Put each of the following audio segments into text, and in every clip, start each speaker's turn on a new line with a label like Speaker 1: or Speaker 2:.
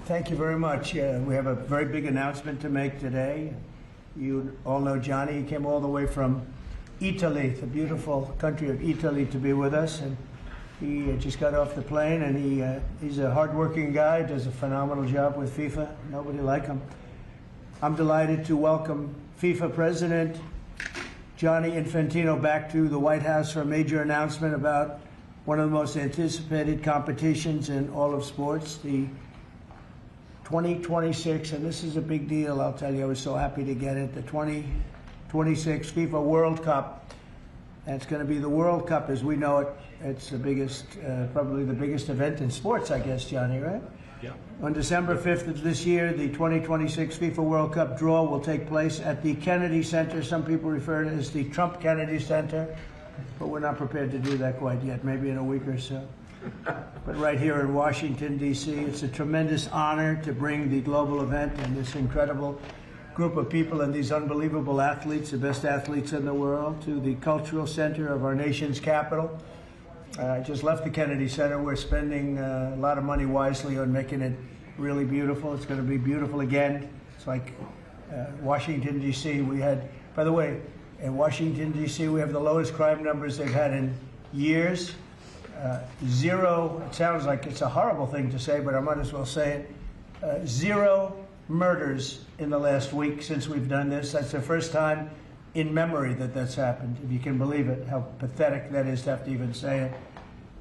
Speaker 1: Thank you very much. We have a very big announcement to make today. You all know Johnny. He came all the way from Italy, the beautiful country of Italy, to be with us. And he just got off the plane, and he's a hardworking guy, does a phenomenal job with FIFA. Nobody like him. I'm delighted to welcome FIFA President Gianni Infantino back to the White House for a major announcement about one of the most anticipated competitions in all of sports, the 2026, and this is a big deal, I'll tell you, I was so happy to get it, the 2026 FIFA World Cup. And it's going to be the World Cup as we know it. It's the biggest, probably the biggest event in sports, I guess, Johnny, right?
Speaker 2: Yeah.
Speaker 1: On December 5th of this year, the 2026 FIFA World Cup Draw will take place at the Kennedy Center. Some people refer to it as the Trump Kennedy Center, but we're not prepared to do that quite yet, maybe in a week or so. But right here in Washington, D.C., it's a tremendous honor to bring the global event and this incredible group of people and these unbelievable athletes, the best athletes in the world, to the cultural center of our nation's capital. I just left the Kennedy Center. We're spending a lot of money wisely on making it really beautiful. It's going to be beautiful again. It's like Washington, D.C. We had, by the way, in Washington, D.C., we have the lowest crime numbers they've had in years. Zero, it sounds like it's a horrible thing to say, but I might as well say it. Zero murders in the last week since we've done this. That's the first time in memory that that's happened, if you can believe it, how pathetic that is to have to even say it.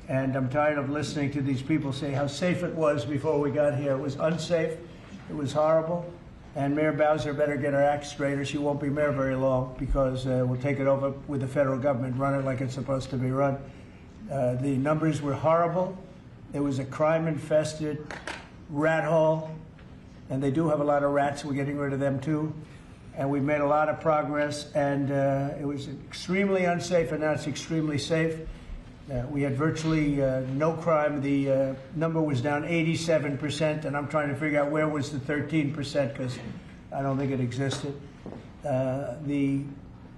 Speaker 1: And I'm tired of listening to these people say how safe it was before we got here. It was unsafe. It was horrible. And Mayor Bowser better get her act straight or she won't be mayor very long, because we'll take it over with the federal government, run it like it's supposed to be run. The numbers were horrible. It was a crime-infested rat hole, and they do have a lot of rats. We're getting rid of them too, and we've made a lot of progress. And it was extremely unsafe, and now it's extremely safe. We had virtually no crime. The number was down 87%, and I'm trying to figure out where was the 13%, because I don't think it existed. The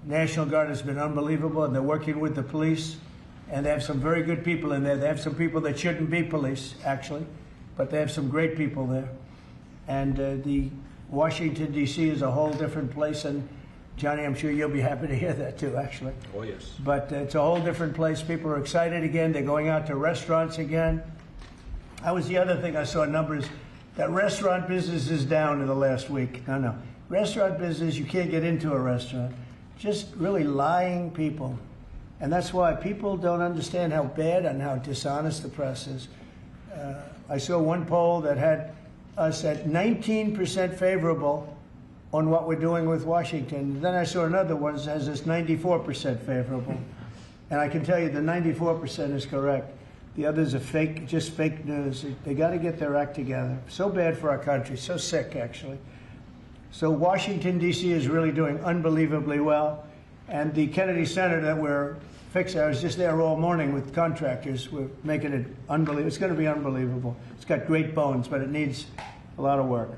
Speaker 1: National Guard has been unbelievable, and they're working with the police. And they have some very good people in there. They have some people that shouldn't be police, actually, but they have some great people there. And the Washington, D.C. is a whole different place. And Johnny, I'm sure you'll be happy to hear that too, actually.
Speaker 2: Oh, yes.
Speaker 1: But it's a whole different place. People are excited again. They're going out to restaurants again. That was the other thing I saw numbers. That restaurant business is down in the last week. No. Restaurant business, you can't get into a restaurant. Just really lying people. And that's why people don't understand how bad and how dishonest the press is. I saw one poll that had us at 19% favorable on what we're doing with Washington. Then I saw another one that has us 94% favorable. And I can tell you the 94% is correct. The others are fake, just fake news. They got to get their act together. So bad for our country, so sick, actually. So Washington, D.C. is really doing unbelievably well. And the Kennedy Center that we're fixing, I was just there all morning with contractors. We're making it unbelievable. It's going to be unbelievable. It's got great bones, but it needs a lot of work.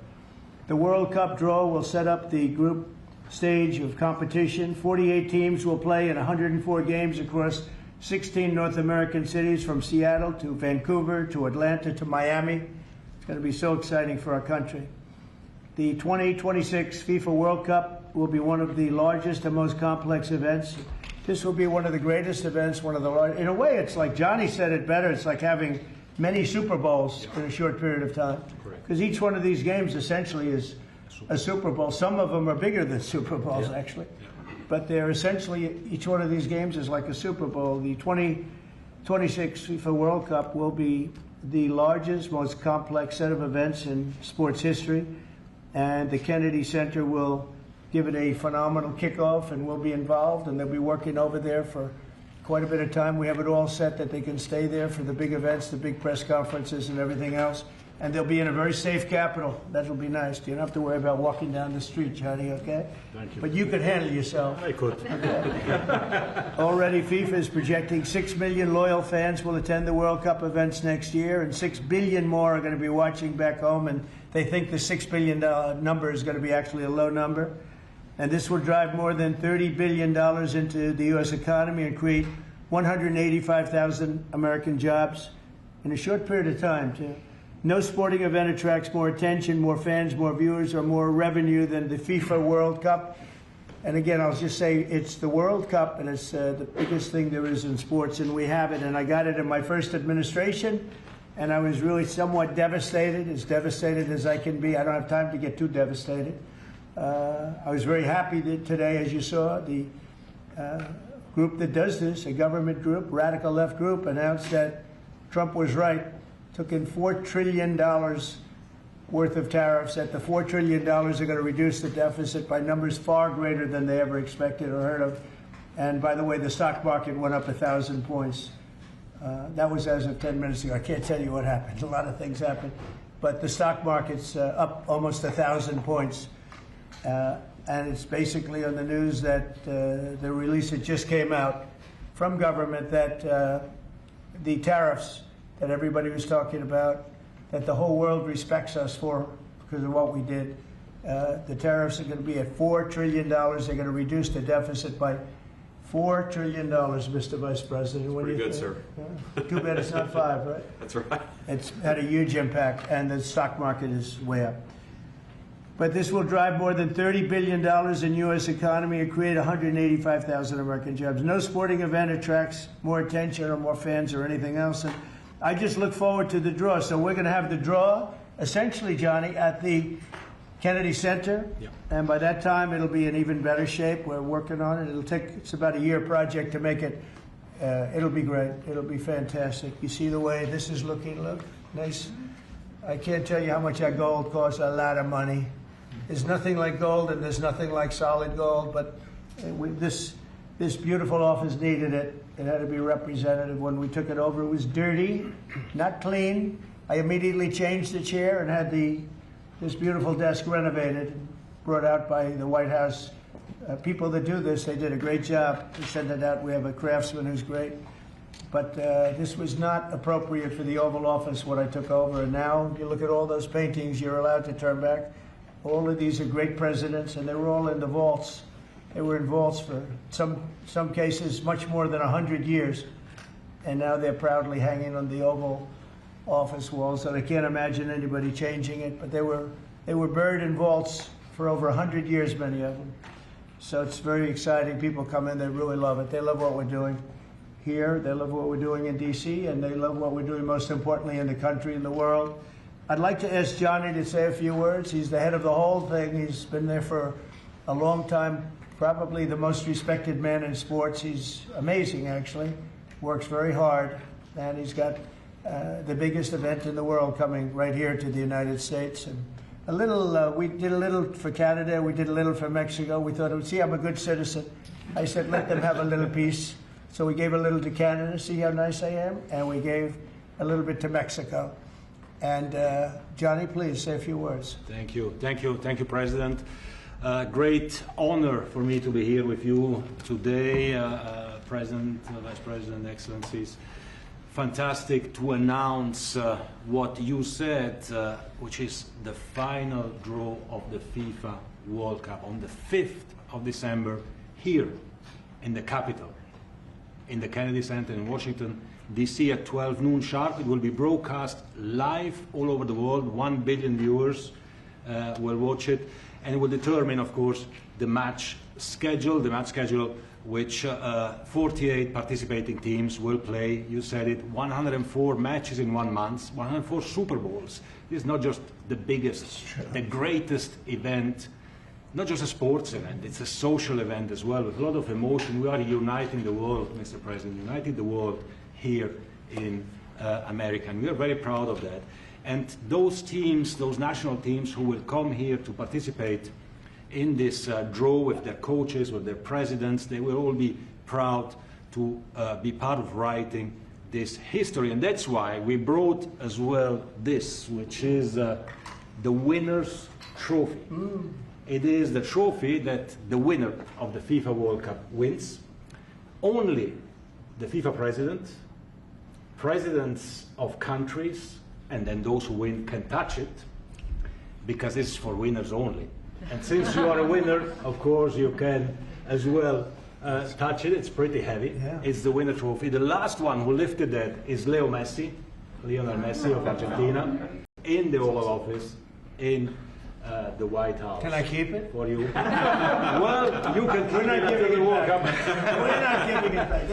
Speaker 1: The World Cup Draw will set up the group stage of competition. 48 teams will play in 104 games across 16 North American cities, from Seattle to Vancouver to Atlanta to Miami. It's going to be so exciting for our country. The 2026 FIFA World Cup will be one of the largest and most complex events. This will be one of the greatest events, one of the largest. In a way, it's like Johnny said it better. It's like having many Super Bowls in a short period of time. Because each one of these games essentially is a Super Bowl. Some of them are bigger than Super Bowls, actually. But they're essentially, each one of these games is like a Super Bowl. The 2026 FIFA World Cup will be the largest, most complex set of events in sports history. And the Kennedy Center will give it a phenomenal kickoff, and we'll be involved, and they'll be working over there for quite a bit of time. We have it all set that they can stay there for the big events, the big press conferences and everything else. And they'll be in a very safe capital. That'll be nice. You don't have to worry about walking down the street, Johnny, okay?
Speaker 2: Thank you.
Speaker 1: But you could handle yourself.
Speaker 2: I could.
Speaker 1: Okay. Already, FIFA is projecting 6 million loyal fans will attend the World Cup events next year, and 6 billion more are going to be watching back home, and they think the $6 billion number is going to be actually a low number. And this will drive more than $30 billion into the U.S. economy and create 185,000 American jobs in a short period of time, too. No sporting event attracts more attention, more fans, more viewers, or more revenue than the FIFA World Cup. And again, I'll just say it's the World Cup, and it's the biggest thing there is in sports, and we have it. And I got it in my first administration, and I was really somewhat devastated, as devastated as I can be. I don't have time to get too devastated. I was very happy that today, as you saw, the group that does this, a government group, radical left group, announced that Trump was right. Took in $4 trillion worth of tariffs. That the $4 trillion are going to reduce the deficit by numbers far greater than they ever expected or heard of. And by the way, the stock market went up 1,000 points. That was as of 10 minutes ago. I can't tell you what happened. A lot of things happened. But the stock market's up almost 1,000 points. And it's basically on the news that the release that just came out from government that the tariffs that everybody was talking about, that the whole world respects us for because of what we did. The tariffs are going to be at $4 trillion. They're going to reduce the deficit by $4 trillion, Mr. Vice President.
Speaker 2: Pretty good, sir.
Speaker 1: Too bad it's not 5, right?
Speaker 2: That's right.
Speaker 1: It's had a huge impact, and the stock market is way up. But this will drive more than $30 billion in U.S. economy and create 185,000 American jobs. No sporting event attracts more attention or more fans or anything else. And I just look forward to the draw. So we're going to have the draw, essentially, Johnny, at the Kennedy Center.
Speaker 2: Yeah.
Speaker 1: And by that time, it'll be in even better shape. We're working on it. It's about a year project to make it. It'll be great. It'll be fantastic. You see the way this is looking? Look, nice. I can't tell you how much that gold costs. A lot of money. There's nothing like gold, and there's nothing like solid gold. But this beautiful office needed it. It had to be representative. When we took it over, it was dirty, not clean. I immediately changed the chair and had this beautiful desk renovated, brought out by the White House. People that do this, they did a great job to send it out. We have a craftsman who's great. But this was not appropriate for the Oval Office when I took over. And now you look at all those paintings you're allowed to turn back. All of these are great presidents, and they were all in the vaults. They were in vaults for some cases much more than 100 years, and now they're proudly hanging on the Oval Office walls. And I can't imagine anybody changing it. But they were buried in vaults for over 100 years, many of them. So it's very exciting. People come in, they really love it. They love what we're doing here. They love what we're doing in D.C., and they love what we're doing, most importantly, in the country and the world. I'd like to ask Johnny to say a few words. He's the head of the whole thing. He's been there for a long time. Probably the most respected man in sports. He's amazing, actually. Works very hard, and he's got the biggest event in the world coming right here to the United States. And a little, we did a little for Canada. We did a little for Mexico. We thought, see, I'm a good citizen. I said, let them have a little piece. So we gave a little to Canada. See how nice I am? And we gave a little bit to Mexico. And Johnny, please say a few words.
Speaker 2: Thank you, President. Great honor for me to be here with you today, President, Vice President, Excellencies. Fantastic to announce what you said, which is the final draw of the FIFA World Cup on the 5th of December here in the capital, in the Kennedy Center in Washington, D.C. at 12 noon sharp. It will be broadcast live all over the world. 1 billion viewers will watch it. And it will determine, of course, the match schedule, which 48 participating teams will play. You said it, 104 matches in 1 month, 104 Super Bowls. This is not just the biggest, the greatest event, not just a sports event, it's a social event as well, with a lot of emotion. We are uniting the world, Mr. President, uniting the world here in America, and we are very proud of that. And those teams, those national teams who will come here to participate in this draw with their coaches, with their presidents, they will all be proud to be part of writing this history. And that's why we brought as well this, which is the winner's trophy. It is the trophy that the winner of the FIFA World Cup wins. Only the FIFA president, presidents of countries, and then those who win can touch it, because it's for winners only. And since you are a winner, of course, you can as well touch it. It's pretty heavy. Yeah. It's the winner trophy. The last one who lifted that is Lionel Messi of Argentina. in the Oval Office in the White House.
Speaker 1: Can I keep it?
Speaker 2: For you. Well, you can keep
Speaker 1: We're not
Speaker 2: it
Speaker 1: giving
Speaker 2: until the
Speaker 1: it
Speaker 2: World
Speaker 1: back.
Speaker 2: Cup.
Speaker 1: We're not giving it back.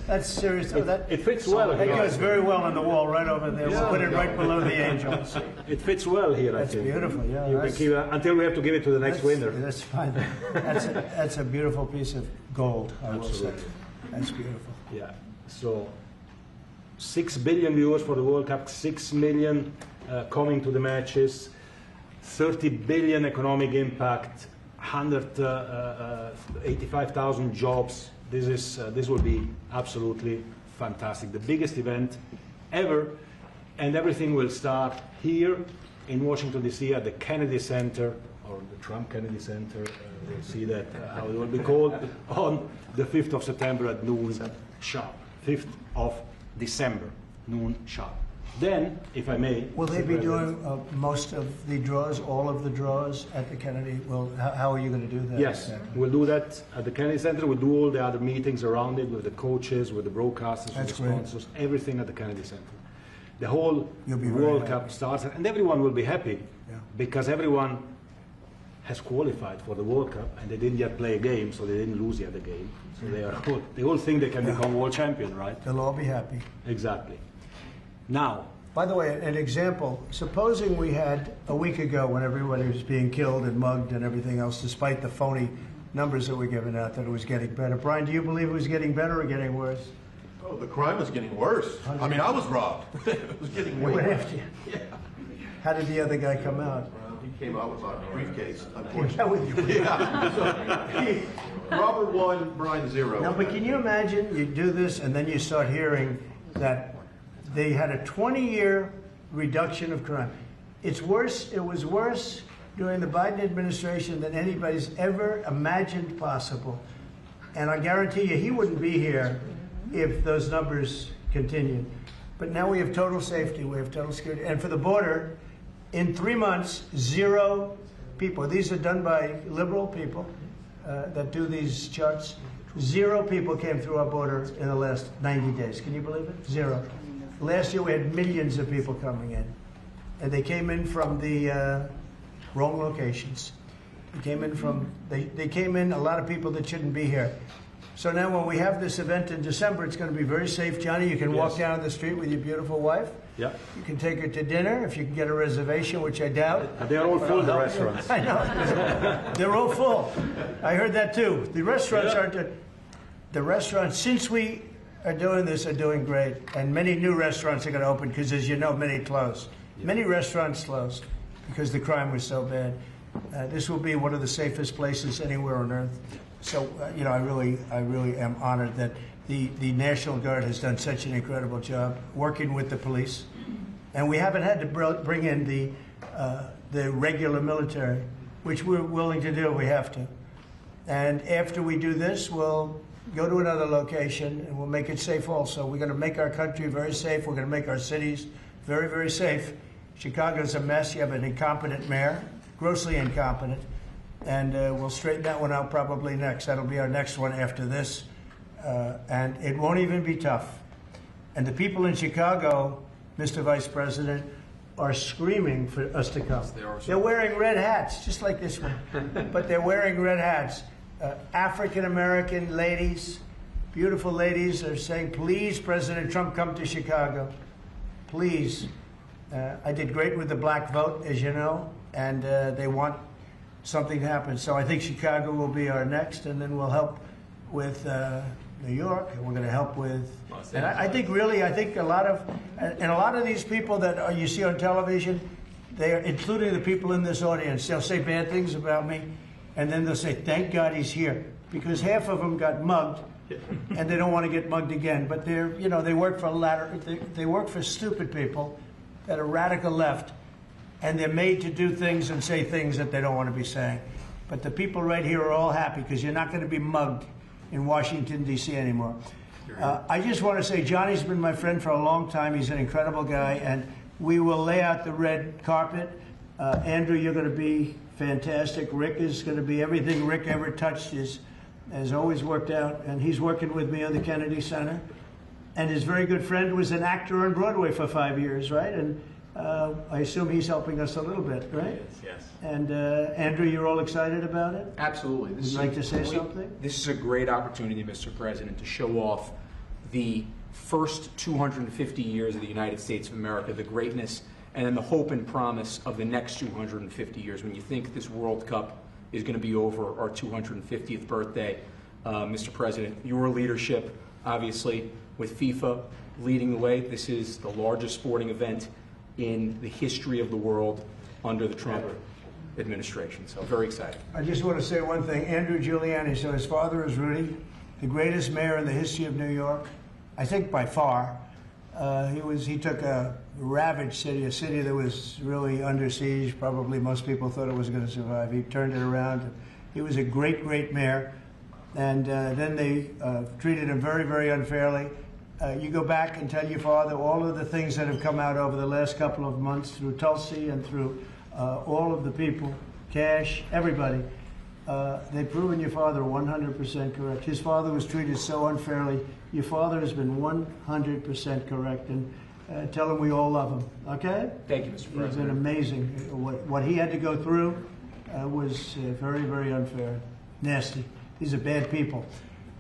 Speaker 1: That's serious.
Speaker 2: It fits well
Speaker 1: That
Speaker 2: here.
Speaker 1: goes very well on the wall right over there. We'll put it right below the angels.
Speaker 2: It fits well here,
Speaker 1: That's
Speaker 2: I think.
Speaker 1: beautiful. Yeah,
Speaker 2: You can keep it until we have to give it to the next winner.
Speaker 1: That's fine. That's a beautiful piece of gold, I will say.
Speaker 2: Absolutely.
Speaker 1: That's beautiful.
Speaker 2: Yeah. So 6 billion viewers for the World Cup, 6 million coming to the matches, 30 billion economic impact, 185,000 jobs. This will be absolutely fantastic. The biggest event ever, and everything will start here in Washington, D.C. at the Kennedy Center, or the Trump Kennedy Center. We'll see that, how it will be called, on the 5th of September at noon sharp. 5th of December, noon sharp. Then, if I may...
Speaker 1: Will they be doing most of the draws, all of the draws at the Kennedy? Well, how are you going to do that?
Speaker 2: Yes, we'll do that at the Kennedy Center. We'll do all the other meetings around it with the coaches, with the broadcasters, with the sponsors, everything at the Kennedy Center. The whole World Cup starts, and everyone will be happy because everyone has qualified for the World Cup and they didn't yet play a game, so they didn't lose yet a game. So they all think they can become world champion, right?
Speaker 1: They'll all be happy.
Speaker 2: Exactly. Now,
Speaker 1: by the way, an example, supposing we had a week ago when everybody was being killed and mugged and everything else, despite the phony numbers that were given out, that it was getting better. Brian, do you believe it was getting better or getting worse?
Speaker 3: Oh, the crime was getting worse. I mean, I was robbed. It was getting way
Speaker 1: Went
Speaker 3: worse.
Speaker 1: after you.
Speaker 3: Yeah.
Speaker 1: How did the other guy come out?
Speaker 3: Well, he came out with my briefcase,
Speaker 1: Yeah,
Speaker 3: unfortunately.
Speaker 1: with you.
Speaker 3: Yeah. So, Robert 1, Brian 0.
Speaker 1: No, but can you imagine you do this and then you start hearing that they had a 20-year reduction of crime. It's worse. It was worse during the Biden administration than anybody's ever imagined possible. And I guarantee you he wouldn't be here if those numbers continued. But now we have total safety. We have total security. And for the border, in 3 months, 0 people. These are done by liberal people that do these charts. 0 people came through our border in the last 90 days. Can you believe it? 0. Last year we had millions of people coming in. And they came in from the wrong locations. They came in they came in, a lot of people that shouldn't be here. So now when we have this event in December, it's going to be very safe. Johnny, you can walk down the street with your beautiful wife.
Speaker 2: yeah,
Speaker 1: You can take her to dinner if you can get a reservation, which I doubt.
Speaker 2: they're all full, the restaurants.
Speaker 1: I know. They're all full. I heard that too. The restaurants aren't. The restaurants, since we are doing this, are doing great. And many new restaurants are going to open because, as you know, many closed. Many restaurants closed because the crime was so bad. This will be one of the safest places anywhere on earth. So, you know, I really am honored that the National Guard has done such an incredible job working with the police. And we haven't had to bring in the regular military, which we're willing to do. We have to. And after we do this, we'll go to another location and we'll make it safe also. We're going to make our country very safe. We're going to make our cities very, very safe. Chicago's a mess. You have an incompetent mayor, grossly incompetent. And we'll straighten that one out probably next. That'll be our next one after this. And it won't even be tough. And the people in Chicago, Mr. Vice President, are screaming for us to come. They're wearing red hats, just like this one. But they're wearing red hats. African-American ladies, beautiful ladies, are saying, please, President Trump, come to Chicago. Please. I did great with the black vote, as you know, and they want something to happen. So I think Chicago will be our next, and then we'll help with New York, and we're going to help with, and I think really, I think a lot of these people that you see on television, they are, including the people in this audience, they'll say bad things about me, and then they'll say, thank God he's here, because half of them got mugged, and they don't want to get mugged again. But they're, you know, they work for stupid people that are radical left, and they're made to do things and say things that they don't want to be saying. But the people right here are all happy because you're not going to be mugged in Washington, D.C. anymore. I just want to say Johnny's been my friend for a long time. He's an incredible guy, and we will lay out the red carpet. Andrew, you're going to be fantastic. Rick is going to be everything Rick ever touched has always worked out, and he's working with me on the Kennedy Center. And his very good friend was an actor on Broadway for 5 years, right? And I assume he's helping us a little bit, right?
Speaker 3: Yes.
Speaker 1: And Andrew, you're all excited about it?
Speaker 4: Absolutely.
Speaker 1: Would you like to say something?
Speaker 4: This is a great opportunity, Mr. President, to show off the first 250 years of the United States of America, the greatness, and then the hope and promise of the next 250 years. When you think this World Cup is going to be over our 250th birthday, Mr. President, your leadership, obviously, with FIFA leading the way, this is the largest sporting event in the history of the world under the Trump administration. So very excited.
Speaker 1: I just want to say one thing. Andrew Giuliani, so his father is Rudy, the greatest mayor in the history of New York, I think by far. He took a ravaged city, a city that was really under siege. Probably most people thought it was going to survive. He turned it around. He was a great, great mayor. And then they treated him very, very unfairly. You go back and tell your father all of the things that have come out over the last couple of months through Tulsi and through all of the people, Cash, everybody. They've proven your father 100% correct. His father was treated so unfairly. Your father has been 100% correct. And tell him we all love him, okay?
Speaker 4: Thank you, Mr.
Speaker 1: He's been
Speaker 4: President.
Speaker 1: amazing. What he had to go through was very, very unfair. Nasty. These are bad people.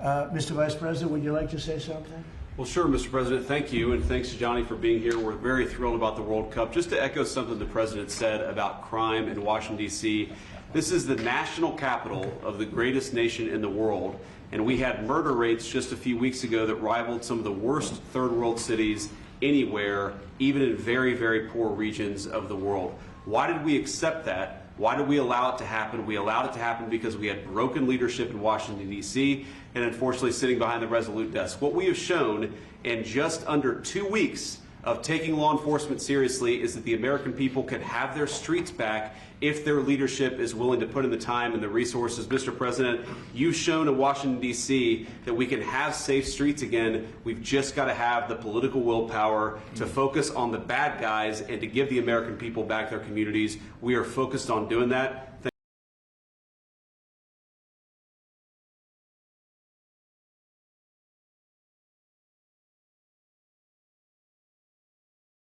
Speaker 1: Mr. Vice President, would you like to say something?
Speaker 5: Well, sure, Mr. President. Thank you, and thanks to Johnny for being here. We're very thrilled about the World Cup. Just to echo something the President said about crime in Washington, D.C., this is the national capital of the greatest nation in the world, and we had murder rates just a few weeks ago that rivaled some of the worst third world cities anywhere, even in very, very poor regions of the world. Why did we accept that? Why did we allow it to happen? We allowed it to happen because we had broken leadership in Washington, D.C., and unfortunately sitting behind the Resolute desk. What we have shown in just under 2 weeks of taking law enforcement seriously is that the American people can have their streets back if their leadership is willing to put in the time and the resources. Mr. President, you've shown in Washington, D.C. that we can have safe streets again. We've just got to have the political willpower to focus on the bad guys and to give the American people back their communities. We are focused on doing that.